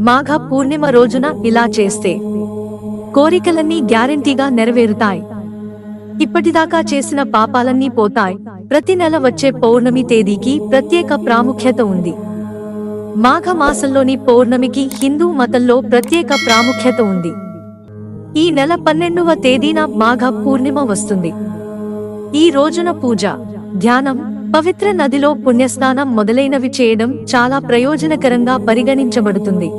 మాఘ పూర్ణిమ రోజున ఇలా చేస్తే కోరికలన్నీ గ్యారెంటీగా నెరవేరుతాయి. ఇప్పటిదాకా చేసిన పాపాలన్నీ పోతాయి. ప్రతి నెల వచ్చే పౌర్ణమి తేదీకి ప్రత్యేక ప్రాముఖ్యత ఉంది. మాఘ మాసంలోని పౌర్ణమికి హిందూ మతంలో ప్రత్యేక ప్రాముఖ్యత ఉంది. ఈ నెల 12వ తేదీన మాఘ పూర్ణిమ వస్తుంది. ఈ రోజున పూజ, ధ్యానం, పవిత్ర నదిలో పుణ్యస్నానం మొదలైనవి చేయడం చాలా ప్రయోజనకరంగా పరిగణించబడుతుంది.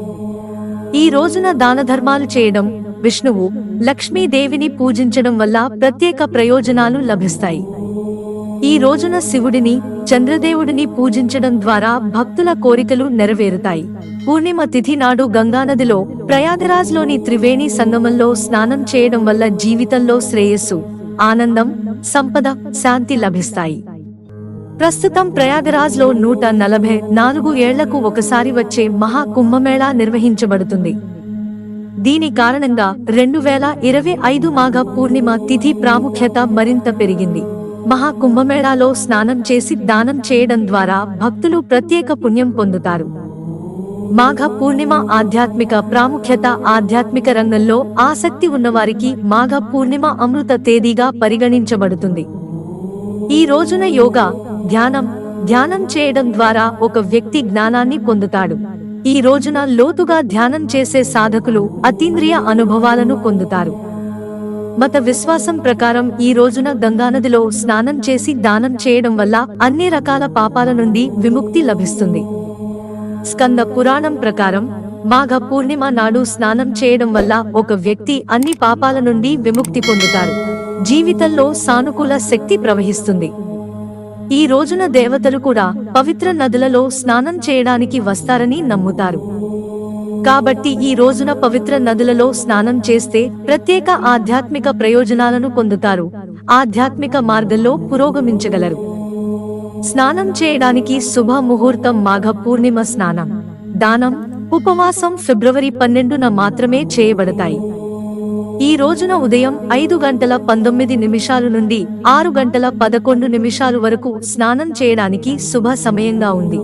ఈ రోజున దానధర్మాలు చేయడం, విష్ణువు, లక్ష్మీదేవిని పూజించడం వల్ల ప్రత్యేక ప్రయోజనాలు లభిస్తాయి. ఈ రోజున శివుడిని, చంద్రదేవుడిని పూజించడం ద్వారా భక్తుల కోరికలు నెరవేరుతాయి. పూర్ణిమ తిథి నాడు గంగానదిలో ప్రయాగరాజ్లోని త్రివేణి సంగమంలో స్నానం చేయడం వల్ల జీవితంలో శ్రేయస్సు, ఆనందం, సంపద, శాంతి లభిస్తాయి. ప్రస్తుతం ప్రయాగరాజ్లో 144 ఏళ్లకు ఒకసారి వచ్చే మహా కుంభమేళా నిర్వహించబడుతుంది. దీని కారణంగా 2025 మాఘ పూర్ణిమ తిథి ప్రాముఖ్యత మరింత పెరిగింది. మహా కుంభమేళాలో స్నానం చేసి దానం చేయడం ద్వారా భక్తులు ప్రత్యేక పుణ్యం పొందుతారు. మాఘ పూర్ణిమ ఆధ్యాత్మిక ప్రాముఖ్యత. ఆధ్యాత్మిక రంగంలో ఆసక్తి ఉన్నవారికి మాఘ పూర్ణిమ అమృత తేదీగా పరిగణించబడుతుంది. ఈ రోజున యోగా, ధ్యానం చేయడం ద్వారా ఒక వ్యక్తి జ్ఞానాన్ని పొందుతాడు. ఈ రోజున లోతుగా ధ్యానం చేసే సాధకులు అతీంద్రియ అనుభవాలను పొందుతారు. మత విశ్వాసం ప్రకారం ఈ రోజున గంగానదిలో స్నానం చేసి దానం చేయడం వల్ల అన్ని రకాల పాపాల నుండి విముక్తి లభిస్తుంది. స్కంద పురాణం ప్రకారం మాఘ పూర్ణిమ నాడు స్నానం చేయడం వల్ల ఒక వ్యక్తి అన్ని పాపాల నుండి విముక్తి పొందుతారు. జీవితంలో సానుకూల శక్తి ప్రవహిస్తుంది. ఈ రోజున దేవతలు కూడా పవిత్ర నదులలో స్నానం చేయడానికి వస్తారని నమ్ముతారు. కాబట్టి ఈ రోజున పవిత్ర నదులలో స్నానం చేస్తే ప్రత్యేక ఆధ్యాత్మిక ప్రయోజనాలను పొందుతారు. ఆధ్యాత్మిక మార్గంలో పురోగమించగలరు. స్నానం చేయడానికి శుభ ముహూర్తం. మాఘ పూర్ణిమ స్నానం, దానం, ఉపవాసం ఫిబ్రవరి 12న మాత్రమే చేయబడతాయి. ఈ రోజున ఉదయం 5:19 నుండి 6:11 వరకు స్నానం చేయడానికి శుభ సమయంగా ఉంది.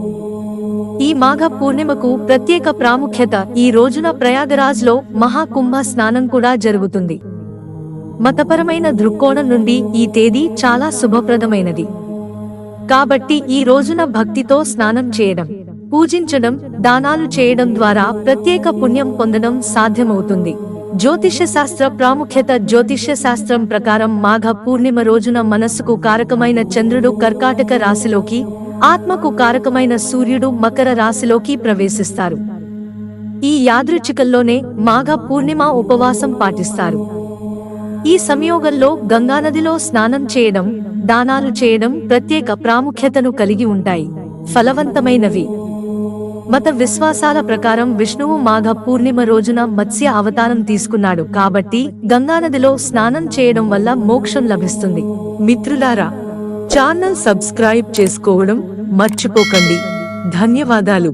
ఈ మాఘ పూర్ణిమకు ప్రత్యేక ప్రాముఖ్యత. ఈ రోజున ప్రయాగరాజ్లో మహాకుంభ స్నానం కూడా జరుగుతుంది. మతపరమైన దృక్కోణం నుండి ఈ తేదీ చాలా శుభప్రదమైనది. కాబట్టి ఈ రోజున భక్తితో స్నానం చేయడం, పూజించడం, దానాలు చేయడం ద్వారా ప్రత్యేక పుణ్యం పొందడం సాధ్యమవుతుంది. జ్యోతిష్య శాస్త్ర ప్రాముఖ్యత. జ్యోతిష్య శాస్త్రం ప్రకారం మాఘ పూర్ణిమ రోజున మనస్సుకు కారకమైన చంద్రుడు కర్కాటక రాశిలోకి, ఆత్మకు కారకమైన సూర్యుడు మకర రాశిలోకి ప్రవేశిస్తారు. ఈ యాదృచ్ఛికంలోనే మాఘ పూర్ణిమ ఉపవాసం పాటిస్తారు. ఈ సంయోగంలో గంగానదిలో స్నానం చేయడం, దానాలు చేయడం ప్రత్యేక ప్రాముఖ్యతను కలిగి ఉంటాయి. ఫలవంతమైనవి. మత విశ్వాసాల ప్రకారం విష్ణువు మాఘ పూర్ణిమ రోజున మత్స్య అవతారం తీసుకున్నాడు. కాబట్టి గంగానదిలో స్నానం చేయడం వల్ల మోక్షం లభిస్తుంది. మిత్రులారా, ఛానల్ సబ్స్క్రైబ్ చేసుకోవడం మర్చిపోకండి. ధన్యవాదాలు.